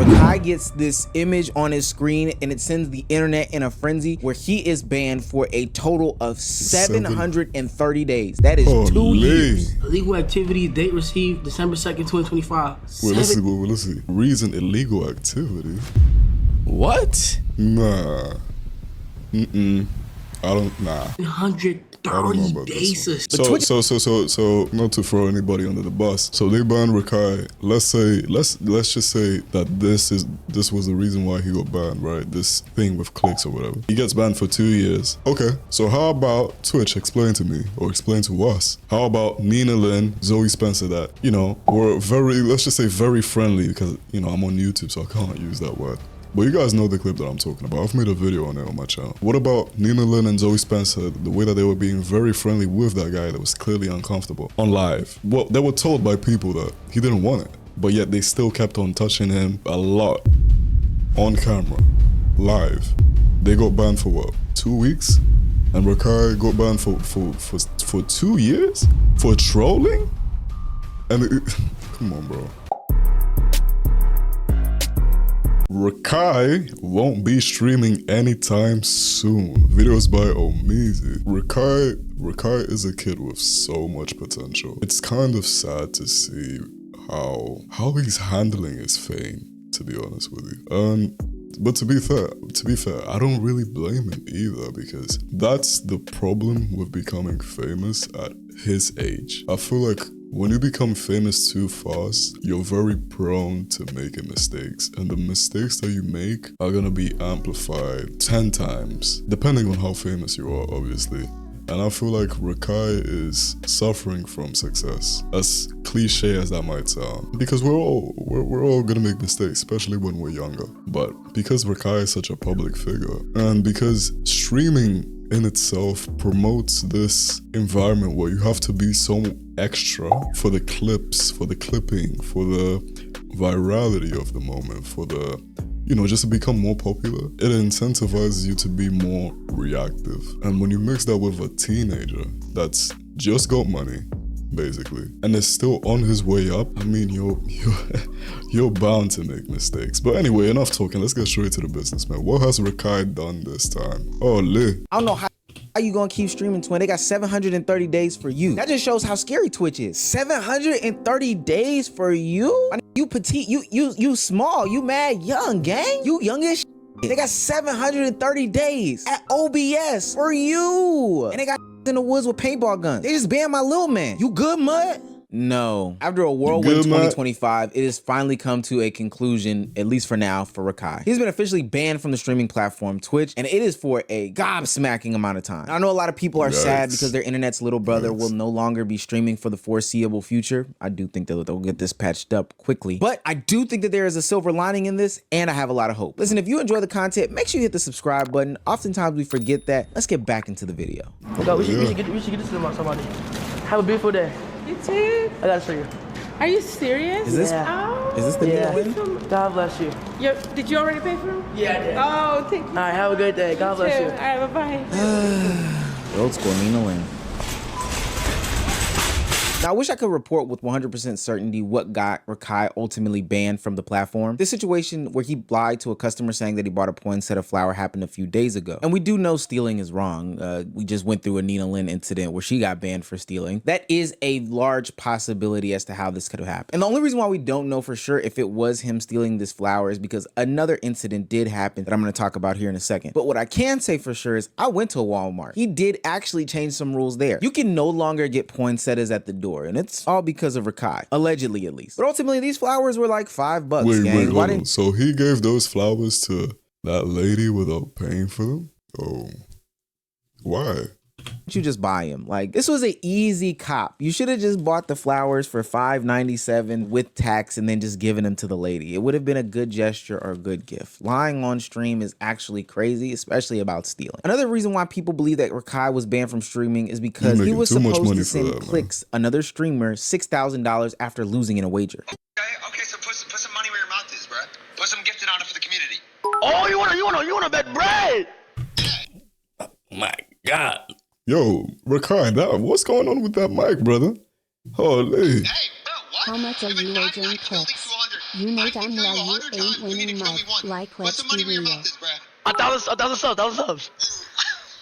Rakai gets this image on his screen and it sends the internet in a frenzy where he is banned for a total of 730 days. That is 2 years. Illegal activity, date received December 2nd, 2025. Wait, let's see. Reason illegal activity. What? Nah. I don't, nah. 130 days. So not to throw anybody under the bus. So they banned Rakai. Let's just say that this was the reason why he got banned, right? This thing with clicks or whatever. He gets banned for 2 years. Okay, so how about Twitch? Explain to me, or explain to us. How about Nina Lynn, Zoe Spencer, that, you know, were very, let's just say very friendly, because, you know, I'm on YouTube, so I can't use that word. But you guys know the clip that I'm talking about. I've made a video on it on my channel. What about Nina Lynn and Zoe Spencer, the way that they were being very friendly with that guy that was clearly uncomfortable on live? Well, they were told by people that he didn't want it, but yet they still kept on touching him a lot on camera, live. They got banned for what, 2 weeks? And Rakai got banned for 2 years? For trolling? And come on, bro. Rakai won't be streaming anytime soon. Videos by ohmeezzy. Rakai is a kid with so much potential. It's kind of sad to see how he's handling his fame, to be honest with you. But to be fair, I don't really blame him either, because that's the problem with becoming famous at his age. I feel like when you become famous too fast, you're very prone to making mistakes, and the mistakes that you make are gonna be amplified 10 times, depending on how famous you are, obviously. And I feel like Rakai is suffering from success, as cliche as that might sound, because we're all gonna make mistakes, especially when we're younger. But because Rakai is such a public figure, and because streaming in itself promotes this environment where you have to be so extra for the clips, for the clipping, for the virality of the moment, for the, you know, just to become more popular, it incentivizes you to be more reactive. And when you mix that with a teenager that's just got money, basically, and is still on his way up, I mean, you're bound to make mistakes. But anyway, enough talking. Let's get straight to the business, man. What has Rakai done this time? Oh, Lee. I don't know how you gonna keep streaming, twin. They got 730 days for you. That just shows how scary Twitch is. 730 days for you? I mean, you petite, you small, you mad young, gang. You young as shit. They got 730 days at OBS for you. And they got in the woods with paintball guns. They just banned my little man. You good, Mud? No. After a whirlwind 2025, it has finally come to a conclusion, at least for now, for Rakai. He's been officially banned from the streaming platform Twitch, and it is for a gobsmacking amount of time. I know a lot of people are sad because their internet's little brother will no longer be streaming for the foreseeable future. I do think that they'll get this patched up quickly, but I do think that there is a silver lining in this, and I have a lot of hope. Listen, if you enjoy the content, make sure you hit the subscribe button. Oftentimes we forget that. Let's get back into the video. We should get this to somebody. Have a beautiful day. You too. I gotta show you. Are you serious? Is this, is this the deal? God bless you. Did you already pay for him? Yeah, I did. Oh, thank you. All right, have a good day. God bless you. All right, bye-bye. Old school Nina Lynn. Now, I wish I could report with 100% certainty what got Rakai ultimately banned from the platform. This situation where he lied to a customer saying that he bought a poinsettia flower happened a few days ago. And we do know stealing is wrong. We just went through a Nina Lynn incident where she got banned for stealing. That is a large possibility as to how this could have happened. And the only reason why we don't know for sure if it was him stealing this flower is because another incident did happen that I'm going to talk about here in a second. But what I can say for sure is I went to Walmart. He did actually change some rules there. You can no longer get poinsettias at the door. And it's all because of Rakai, allegedly at least. But ultimately, these flowers were like $5, gang. Wait, hold on. So he gave those flowers to that lady without paying for them? Oh, why? You just buy them. Like, this was an easy cop. You should have just bought the flowers for $5.97 with tax and then just given them to the lady. It would have been a good gesture or a good gift. Lying on stream is actually crazy, especially about stealing. Another reason why people believe that Rakai was banned from streaming is because he was supposed to send Clicks, another streamer, $6,000 after losing in a wager. Okay, so put some money where your mouth is, bro. Put some gifted on it for the community. Oh, you wanna bet bread? Oh my God. Yo, Rakai, what's going on with that mic, brother? Holy. Hey, bro, what? How much are you wagering clicks? You know I damn can tell well you you 100 ain't times. You need winning to kill me much. once. Like, Put let's some be money where your real. mouth is, bruh. 1,000 subs.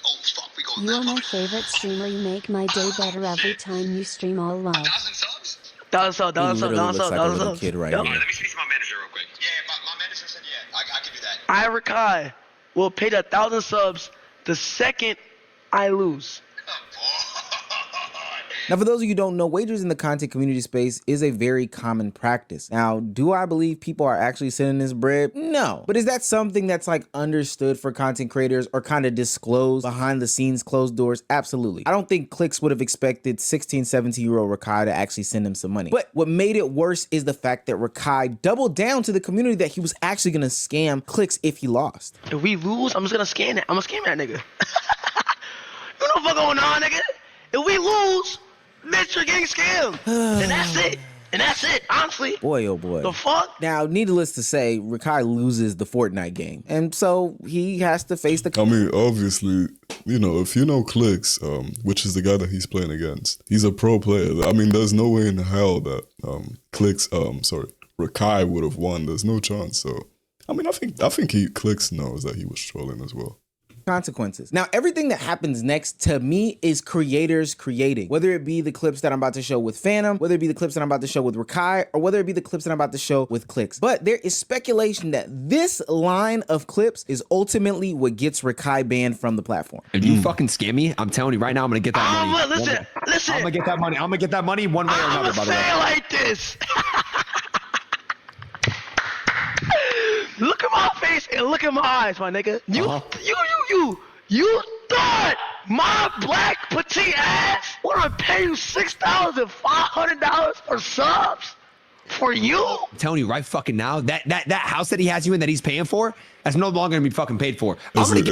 Oh, fuck, we going You that are my far. favorite streamer. You make my day better every time you stream all love. 1,000 subs? 1,000 He literally looks like a little 1,000 kid right Yup. here. Let me speak to my manager real quick. Yeah, my manager said, yeah, I can do that. I, Rakai, will pay the 1,000 subs the second I lose. Now, for those of you who don't know, wagers in the content community space is a very common practice. Now, do I believe people are actually sending this bread? No. But is that something that's like understood for content creators or kind of disclosed behind the scenes, closed doors? Absolutely. I don't think Clicks would have expected 16, 17-year-old Rakai to actually send him some money. But what made it worse is the fact that Rakai doubled down to the community that he was actually gonna scam Clicks if he lost. If we lose, I'm just gonna scam that. I'm gonna scam that nigga. You know what's going on, nigga? If we lose, bitch, you're getting scammed. And that's it. And that's it, honestly. Boy, oh boy. The fuck? Now, needless to say, Rakai loses the Fortnite game. And so he has to face the... I mean, obviously, you know, if you know Clicks, which is the guy that he's playing against, he's a pro player. I mean, there's no way in hell that Rakai would have won. There's no chance. So, I mean, I think Clicks knows that he was trolling as well. Consequences. Now, everything that happens next to me is creators creating, whether it be the clips that I'm about to show with Phantom, whether it be the clips that I'm about to show with Rakai, or whether it be the clips that I'm about to show with Clicks. But there is speculation that this line of clips is ultimately what gets Rakai banned from the platform. If you fucking scam me, I'm telling you right now, I'm gonna get that money. Listen. I'm gonna get that money. I'm gonna get that money one way or I'm another, gonna by the say way. it like this. Look at my face and look at my eyes, my nigga. You thought my black petite ass would pay you $6,500 for subs? For you? I'm telling you right fucking now, that house that he has you in that he's paying for, that's no longer gonna be fucking paid for. I don't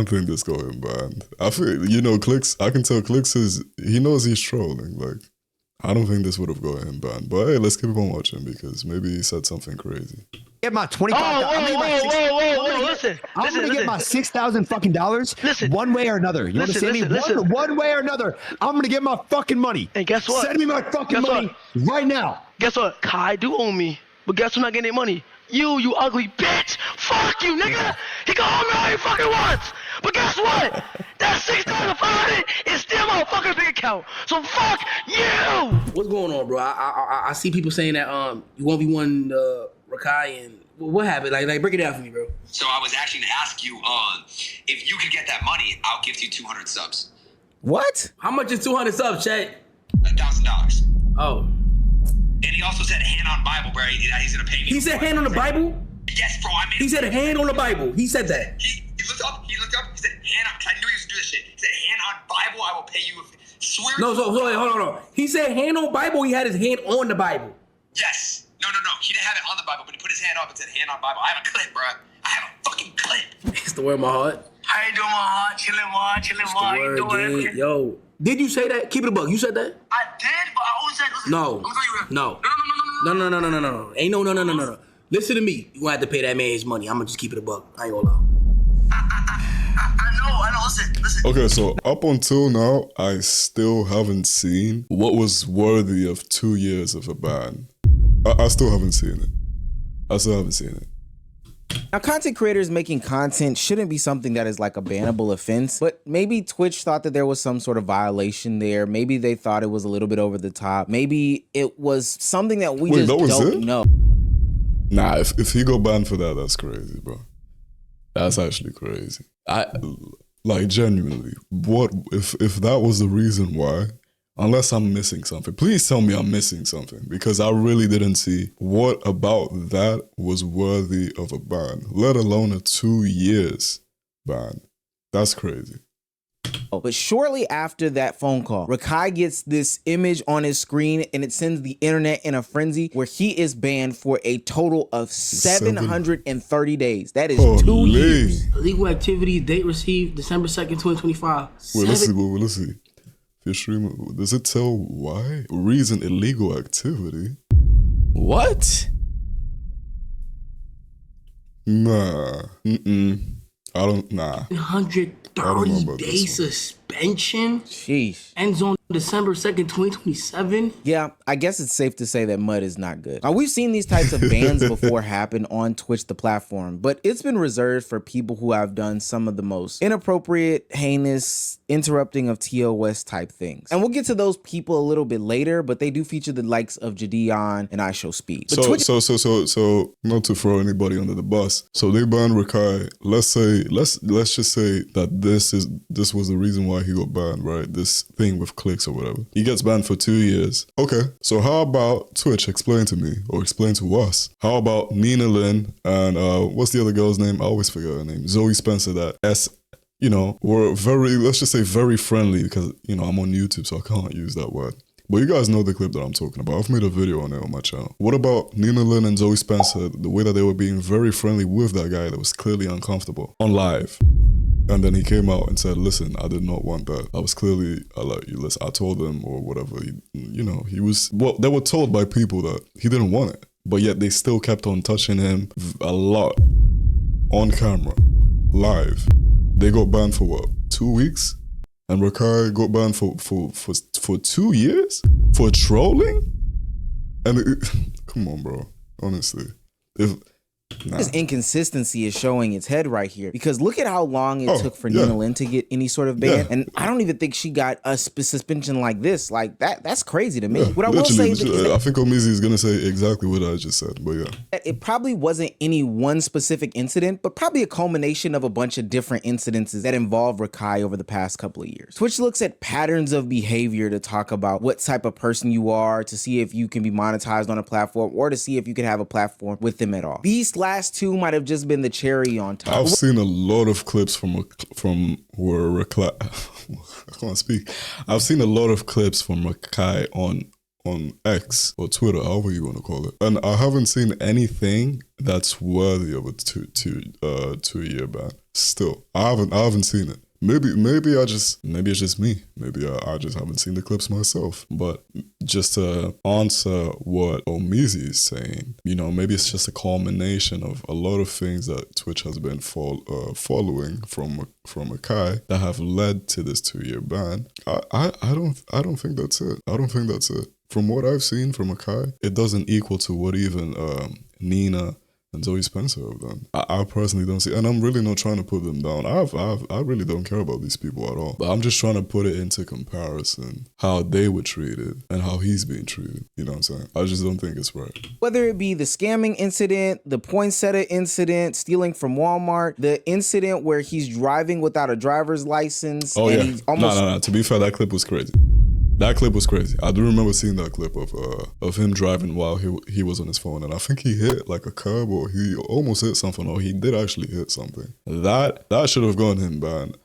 think this going banned. I feel, you know, Clicks, I can tell Clicks he knows he's trolling. Like, I don't think this would have gone banned. But hey, let's keep on watching because maybe he said something crazy. Get my $25,000. I'm gonna get my $6,000 fucking dollars. Listen. One way or another. You understand me? One way or another. I'm gonna get my fucking money. And guess what? Send me my fucking money right now. Guess what? Kai do owe me, but guess who's not getting their money? You ugly bitch! Fuck you, nigga! He can owe me all he fucking wants! But guess what? That $6,500 is still my fucking bank account. So fuck you! What's going on, bro? I see people saying that you 1v1 Rakai and what happened? Like break it down for me, bro. So I was actually gonna ask you, if you could get that money, I'll give you 200 subs. What? How much is 200 subs, Chet? $1,000. Oh. And he also said hand on Bible, bro. He's gonna pay me. He said hand on the Bible? Yes, bro. I mean, He said hand on the Bible. He said that. He looked up. He said hand on. I knew he was gonna do this shit. He said hand on Bible. I will pay you. Swear. No, so wait, hold on. He said hand on Bible. He had his hand on the Bible. Yes. No. He didn't have it on the Bible, but he put his hand up and said hand on Bible. I have a clip, bro. I have a fucking clip. It's the word of my heart. How you doing, my heart? Chilling, How you doing? Dude. Yo, did you say that? Keep it a buck. You said that? I did, but I always said, listen. No. I'm gonna tell you real. No. No. Ain't no. Listen to me. You gonna have to pay that man his money. I'm gonna just keep it a buck. I ain't gonna lie. I know. Listen. Okay, so up until now, I still haven't seen what was worthy of 2 years of a ban. I still haven't seen it. Now, content creators making content shouldn't be something that is like a bannable offense, but maybe Twitch thought that there was some sort of violation there. Maybe they thought it was a little bit over the top. Maybe it was something that we just don't know. Nah, if he go banned for that, that's crazy, bro. That's actually crazy. Like genuinely, what if that was the reason why? Unless I'm missing something. Please tell me I'm missing something because I really didn't see what about that was worthy of a ban, let alone a 2 years ban. That's crazy. But shortly after that phone call, Rakai gets this image on his screen and it sends the internet in a frenzy where he is banned for a total of 730 days. That is 2 years. Illegal activity, date received December 2nd, 2025. Wait, let's see. Your stream, does it tell why? Reason illegal activity? What? Nah. Nah. 130 days suspended. suspension. Sheesh. Ends on December 2nd, 2027. Yeah, I guess it's safe to say that Mud is not good. Now, we've seen these types of bans before happen on Twitch, the platform, but it's been reserved for people who have done some of the most inappropriate, heinous, interrupting of TOS type things. And we'll get to those people a little bit later, but they do feature the likes of Jadion and IShowSpeed. But So not to throw anybody under the bus. So they banned Rakai. Let's just say that this was the reason why he got banned, right? This thing with clicks or whatever. He gets banned for 2 years. Okay, so how about Twitch? Explain to me, or explain to us. How about Nina Lynn and what's the other girl's name? I always forget her name. Zoe Spencer. Were very, let's just say very friendly, because I'm on YouTube, so I can't use that word. But you guys know the clip that I'm talking about. I've made a video on it on my channel. What about Nina Lynn and Zoe Spencer? The way that they were being very friendly with that guy that was clearly uncomfortable on live. And then he came out and said, listen, I did not want that. I was clearly, I told them or whatever. They were told by people that he didn't want it. But yet they still kept on touching him a lot on camera, live. They got banned for what, 2 weeks? And Rakai got banned for 2 years? For trolling? And come on, bro. Honestly. This inconsistency is showing its head right here, because look at how long it took for Nina Lynn to get any sort of ban, and I don't even think she got a suspension like this. Like that's crazy to me. What I will say is I think ohmeezzy is gonna say exactly what I just said, but yeah, it probably wasn't any one specific incident, but probably a culmination of a bunch of different incidences that involve Rakai over the past couple of years. Twitch looks at patterns of behavior to talk about what type of person you are, to see if you can be monetized on a platform, or to see if you can have a platform with them at all. These last two might have just been the cherry on top. I've seen a lot of clips from where Rakai. I can't speak. I've seen a lot of clips from Rakai on X or Twitter, however you want to call it, and I haven't seen anything that's worthy of a two-year ban. Still, I haven't seen it. Maybe it's just me. Maybe I just haven't seen the clips myself. But just to answer what ohmeezzy is saying, maybe it's just a culmination of a lot of things that Twitch has been following from Rakai that have led to this 2-year ban. I don't think that's it. I don't think that's it. From what I've seen from Rakai, it doesn't equal to what even Nina and Zoe Spencer have done. I personally don't see, and I'm really not trying to put them down. I really don't care about these people at all. But I'm just trying to put it into comparison, how they were treated and how he's being treated. You know what I'm saying? I just don't think it's right. Whether it be the scamming incident, the poinsettia incident, stealing from Walmart, the incident where he's driving without a driver's license. Oh and yeah. he's almost No. To be fair, that clip was crazy. That clip was crazy. I do remember seeing that clip of him driving while he was on his phone, and I think he hit like a curb, or he almost hit something, or he did actually hit something. That should have gone him banned.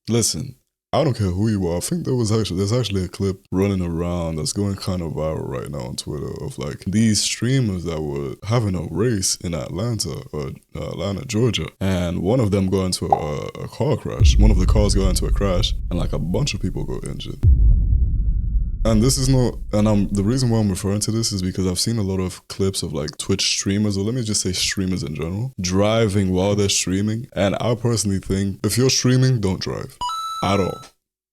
Listen, I don't care who you are. I think there's actually a clip running around that's going kind of viral right now on Twitter of like these streamers that were having a race in Atlanta, Georgia, and one of them got into a car crash. One of the cars got into a crash, and like a bunch of people got injured. And this is not, and the reason why I'm referring to this is because I've seen a lot of clips of like Twitch streamers, or let me just say streamers in general, driving while they're streaming. And I personally think if you're streaming, don't drive at all.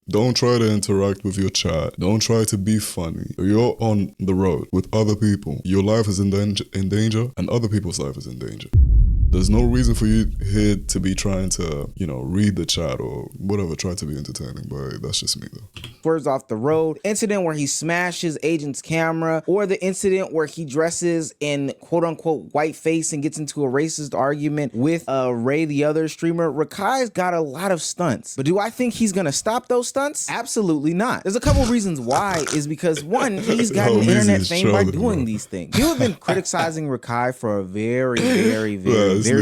Don't try to interact with your chat. Don't try to be funny. You're on the road with other people. Your life is in danger, and other people's life is in danger. There's no reason for you here to be trying to, read the chat or whatever, try to be entertaining, but that's just me though. Swerves off the road, incident where he smashes agent's camera, or the incident where he dresses in quote unquote white face and gets into a racist argument with Ray, the other streamer. Rakai's got a lot of stunts, but do I think he's gonna stop those stunts? Absolutely not. There's a couple reasons why. Is because one, he's gotten internet fame by doing these things. You have been criticizing Rakai for a very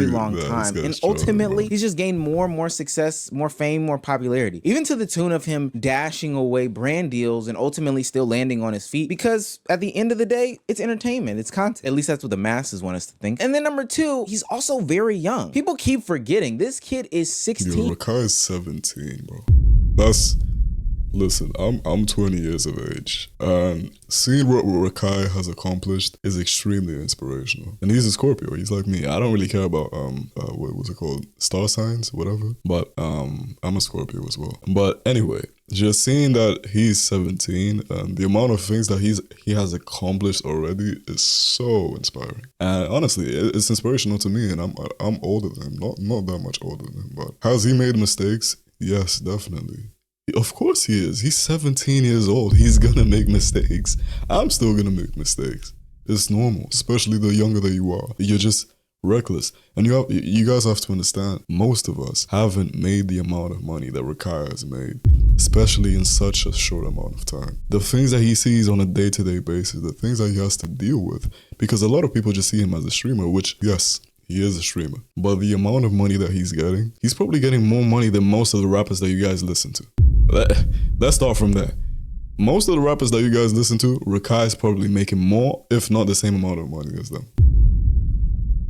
long time, and ultimately he's just gained more and more success, more fame, more popularity, even to the tune of him dashing away brand deals and ultimately still landing on his feet, because at the end of the day, it's entertainment, it's content. At least that's what the masses want us to think. And then number two, he's also very young. People keep forgetting this kid is 16. Rakai is 17, bro. Listen, I'm 20 years of age, and seeing what Rakai has accomplished is extremely inspirational. And he's a Scorpio. He's like me. I don't really care about what was it called, star signs, whatever. But I'm a Scorpio as well. But anyway, just seeing that he's 17 and the amount of things that he has accomplished already is so inspiring. And honestly, it's inspirational to me. And I'm older than him, not that much older than him. But has he made mistakes? Yes, definitely. Of course he is. He's 17 years old. He's gonna make mistakes. I'm still gonna make mistakes. It's normal, especially the younger that you are. You're just reckless. And you guys have to understand, most of us haven't made the amount of money that Rakai has made, especially in such a short amount of time. The things that he sees on a day-to-day basis, the things that he has to deal with, because a lot of people just see him as a streamer, which, yes, he is a streamer. But the amount of money that he's probably getting more money than most of the rappers that you guys listen to. Let's start from there. Most of the rappers that you guys listen to, Rakai is probably making more, if not the same amount of money as them.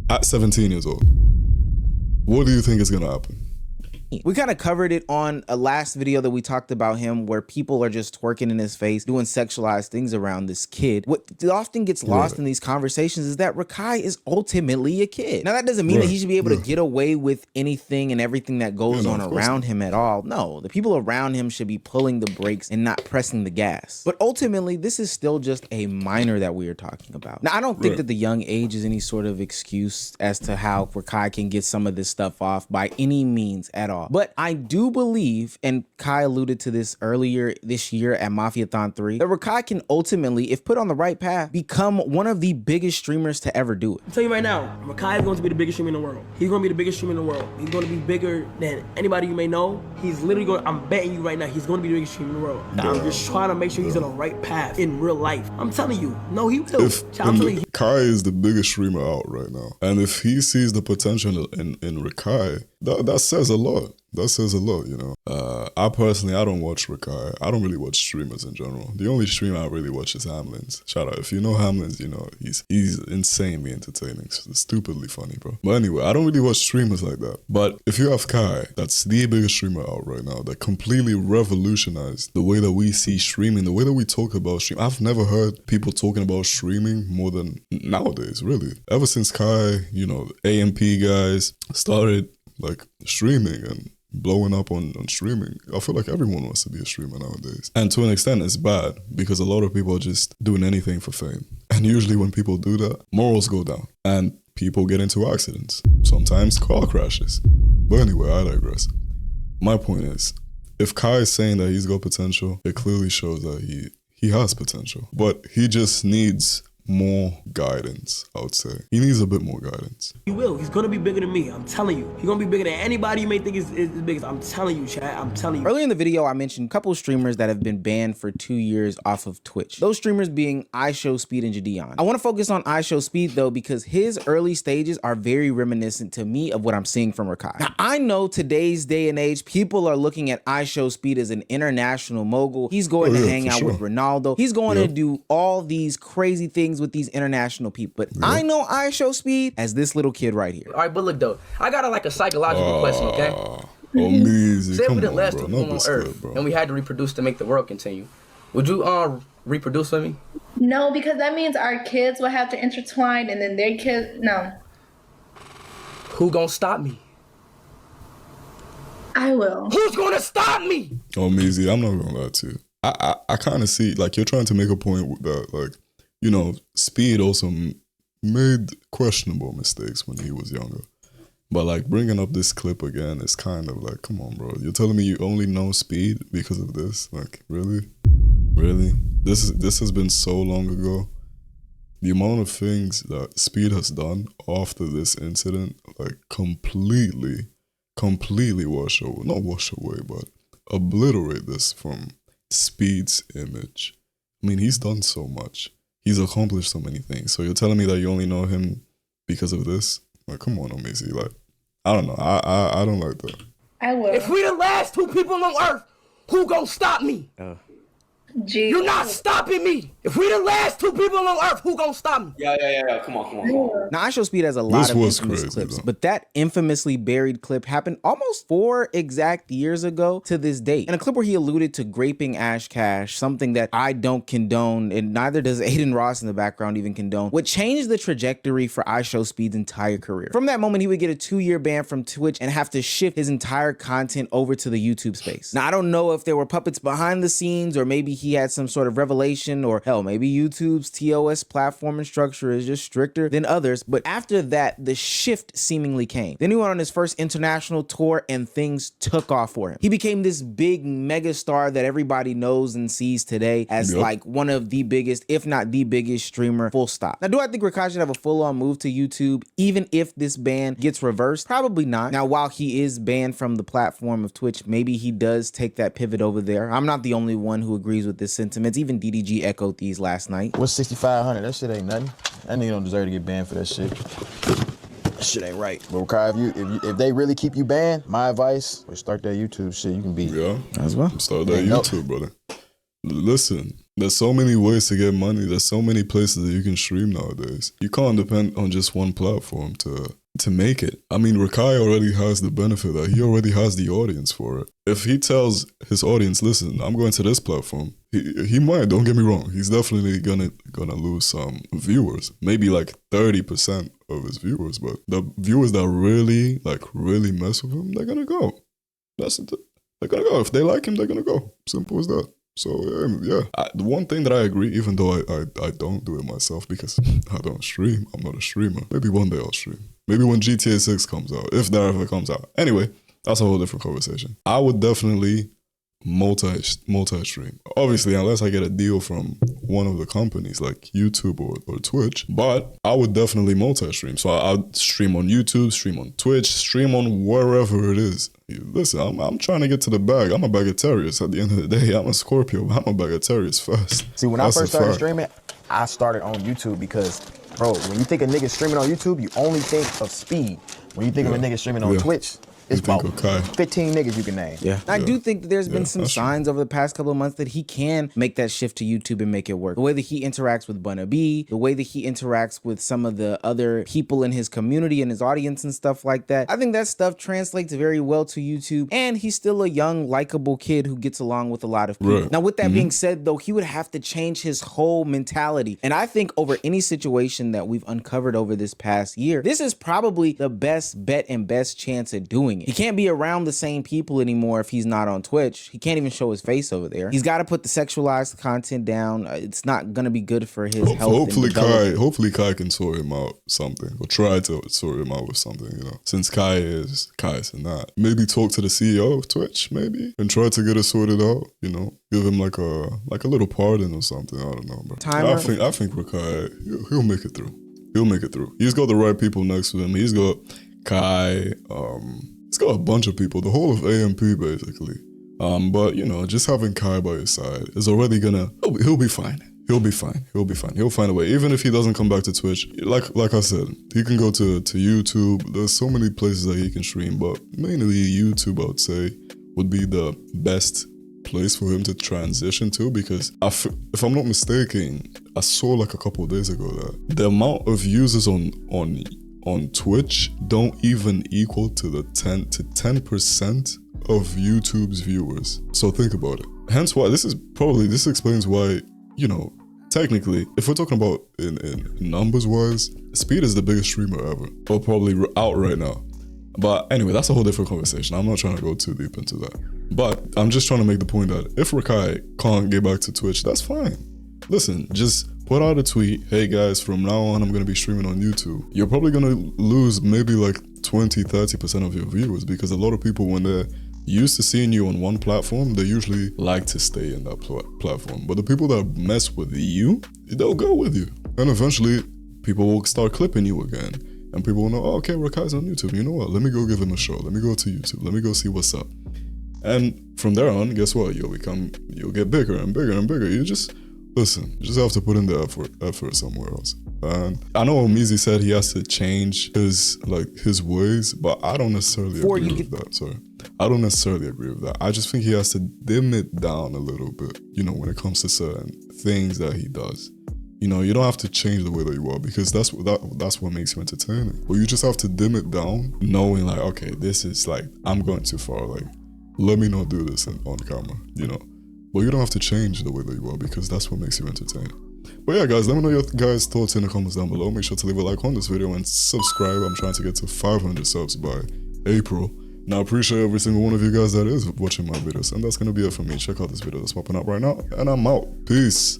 At 17 years old. What do you think is gonna happen? We kind of covered it on a last video that we talked about him, where people are just twerking in his face, doing sexualized things around this kid. What often gets lost in these conversations is that Rakai is ultimately a kid. Now, that doesn't mean that he should be able to get away with anything and everything that goes on around him at all. No, the people around him should be pulling the brakes and not pressing the gas. But ultimately, this is still just a minor that we are talking about. Now, I don't think that the young age is any sort of excuse as to how Rakai can get some of this stuff off by any means at all. But I do believe, and Kai alluded to this earlier this year at Mafiathon 3, that Rakai can ultimately, if put on the right path, become one of the biggest streamers to ever do it. I'm telling you right now, Rakai is going to be the biggest streamer in the world. He's going to be the biggest streamer in the world. He's going to be bigger than anybody you may know. He's literally going to, I'm betting you right now, he's going to be the biggest streamer in the world. I'm just trying to make sure he's on the right path in real life. I'm telling you, no, he will. Kai is the biggest streamer out right now. And if he sees the potential in Rakai, that says a lot. That says a lot, you know. I personally, I don't watch Rakai. I don't really watch streamers in general. The only streamer I really watch is Hamlin's. Shout out. If you know Hamlin's, you know, he's insanely entertaining. Stupidly funny, bro. But anyway, I don't really watch streamers like that. But if you have Kai, that's the biggest streamer out right now, that completely revolutionized the way that we see streaming, the way that we talk about streaming. I've never heard people talking about streaming more than nowadays, really. Ever since Kai, you know, AMP guys started like streaming and blowing up on streaming, I feel like everyone wants to be a streamer nowadays. And to an extent, it's bad because a lot of people are just doing anything for fame. And usually when people do that, morals go down and people get into accidents, sometimes car crashes. But anyway, I digress. My point is, if Kai is saying that he's got potential, it clearly shows that he has potential. But he just needs more guidance, I would say. He needs a bit more guidance. He will. He's gonna be bigger than me. I'm telling you. He's gonna be bigger than anybody you may think is biggest. I'm telling you, Chad. I'm telling you. Earlier in the video, I mentioned a couple streamers that have been banned for 2 years off of Twitch. Those streamers being iShowSpeed and Jadion. I want to focus on iShowSpeed though, because his early stages are very reminiscent to me of what I'm seeing from Rakai. Now, I know today's day and age, people are looking at iShowSpeed as an international mogul. He's going to hang out with Ronaldo. He's going to do all these crazy things with these international people. But I know iShowSpeed as this little kid right here. All right, but look though, I got like a psychological question, okay? Ohmeezzy, say if we come didn't on, last bro. too long on Earth and we had to reproduce to make the world continue, would you reproduce with me? No, because that means our kids will have to intertwine and then their kids, no. Who gonna stop me? I will. Who's gonna stop me? Ohmeezzy, I'm not gonna lie to you. I kind of see, like, you're trying to make a point that, like, you know, Speed also made questionable mistakes when he was younger. But like bringing up this clip again is kind of like, come on, bro. You're telling me you only know Speed because of this? Like, really? Really? This has been so long ago. The amount of things that Speed has done after this incident, like completely wash away, not wash away, but obliterate this from Speed's image. I mean, he's done so much. He's accomplished so many things. So you're telling me that you only know him because of this? Like, come on, Ohmeezzy. Like, I don't know. I don't like that. I will. If we the last two people on Earth, who gonna stop me? You're not stopping me. If we the last 2 people on earth, who gonna stop me? Yeah. Come on. Now, iShowSpeed has a lot This of was infamous crazy, clips, though. but that infamously buried clip happened almost 4 exact years ago to this date. In a clip where he alluded to graping Ash Cash, something that I don't condone, and neither does Aiden Ross in the background even condone, would change the trajectory for iShowSpeed's entire career. From that moment, he would get a 2-year ban from Twitch and have to shift his entire content over to the YouTube space. Now, I don't know if there were puppets behind the scenes, or maybe he had some sort of revelation, or hell, maybe YouTube's TOS platform and structure is just stricter than others. But after that, the shift seemingly came. Then he went on his first international tour and things took off for him. He became this big mega star that everybody knows and sees today as like one of the biggest, if not the biggest streamer, full stop. Now, do I think Rakai should have a full-on move to YouTube, even if this ban gets reversed? Probably not. Now, while he is banned from the platform of Twitch, maybe he does take that pivot over there. I'm not the only one who agrees with this sentiment. Even DDG echoed these last night. What's 6,500? That shit ain't nothing. That nigga don't deserve to get banned for that shit. That shit ain't right. But Rakai, if they really keep you banned, my advice is start that YouTube shit. You can be as well. Start that YouTube, brother. Listen, there's so many ways to get money. There's so many places that you can stream nowadays. You can't depend on just one platform to make it. I mean, Rakai already has the benefit that he already has the audience for it. If he tells his audience, listen, I'm going to this platform, he might, don't get me wrong, he's definitely gonna lose some viewers, maybe like 30% of his viewers, but the viewers that really mess with him, they're gonna go. They're gonna go. If they like him, they're gonna go. Simple as that. So yeah, the one thing that I agree, even though I don't do it myself because I don't stream, I'm not a streamer. Maybe one day I'll stream. Maybe when GTA 6 comes out, if that ever comes out. Anyway, that's a whole different conversation. I would definitely multi-stream. Obviously, unless I get a deal from one of the companies like YouTube or Twitch, but I would definitely multi-stream. So I'll stream on YouTube, stream on Twitch, stream on wherever it is. Listen, I'm trying to get to the bag. I'm a Bagatarius at the end of the day. I'm a Scorpio, but I'm a Bagatarius first. See, when I first started streaming, I started on YouTube because, bro, when you think a nigga streaming on YouTube, you only think of speed. When you think of a nigga streaming on Twitch, it's about 15 niggas you can name. I do think that there's been some signs over the past couple of months that he can make that shift to YouTube and make it work. The way that he interacts with Bunna B, the way that he interacts with some of the other people in his community and his audience and stuff like that. I think that stuff translates very well to YouTube, and he's still a young, likable kid who gets along with a lot of people. Now, with that being said, though, he would have to change his whole mentality. And I think over any situation that we've uncovered over this past year, this is probably the best bet and best chance at doing it. He can't be around the same people anymore if he's not on Twitch. He can't even show his face over there. He's got to put the sexualized content down. It's not gonna be good for his health. Hopefully Kai can sort him out something, or try to sort him out with something, you know. Since Kai is and that. Maybe talk to the CEO of Twitch, maybe, and try to get it sorted out, you know. Give him like a little pardon or something. I don't know, bro. I think Rakai, he'll make it through. He'll make it through. He's got the right people next to him. He's got Kai, he's got a bunch of people, the whole of AMP basically. But you know, just having Kai by his side is already he'll be fine. He'll be fine. He'll find a way. Even if he doesn't come back to Twitch, like I said, he can go to YouTube. There's so many places that he can stream, but mainly YouTube, I would say, would be the best place for him to transition to, because if I'm not mistaken, I saw like a couple of days ago that the amount of users on Twitch don't even equal to the 10% of YouTube's viewers. So think about it. Hence why this explains why, you know, technically, if we're talking about in numbers wise, Speed is the biggest streamer ever, or probably out right now. But anyway, that's a whole different conversation. I'm not trying to go too deep into that. But I'm just trying to make the point that if Rakai can't get back to Twitch, that's fine. Listen, just put out a tweet, hey guys, from now on I'm gonna be streaming on YouTube. You're probably gonna lose maybe like 20-30% of your viewers, because a lot of people, when they're used to seeing you on one platform, they usually like to stay in that platform. But the people that mess with you, they'll go with you. And eventually people will start clipping you again. And people will know, oh, okay, Rakai's on YouTube. You know what? Let me go give him a show. Let me go to YouTube. Let me go see what's up. And from there on, guess what? You'll get bigger and bigger and bigger. You just have to put in the effort somewhere else. And I know ohmeezzy said he has to change his ways, but I don't necessarily agree with that. Sorry. I don't necessarily agree with that. I just think he has to dim it down a little bit, you know, when it comes to certain things that he does. You know, you don't have to change the way that you are, because that's what makes you entertaining. But you just have to dim it down, knowing like, okay, this is like, I'm going too far. Like, let me not do this on camera, you know. But you don't have to change the way that you are, because that's what makes you entertaining. But yeah, guys, let me know your guys' thoughts in the comments down below. Make sure to leave a like on this video and subscribe. I'm trying to get to 500 subs by April. Now, I appreciate every single one of you guys that is watching my videos. And that's going to be it for me. Check out this video that's popping up right now. And I'm out. Peace.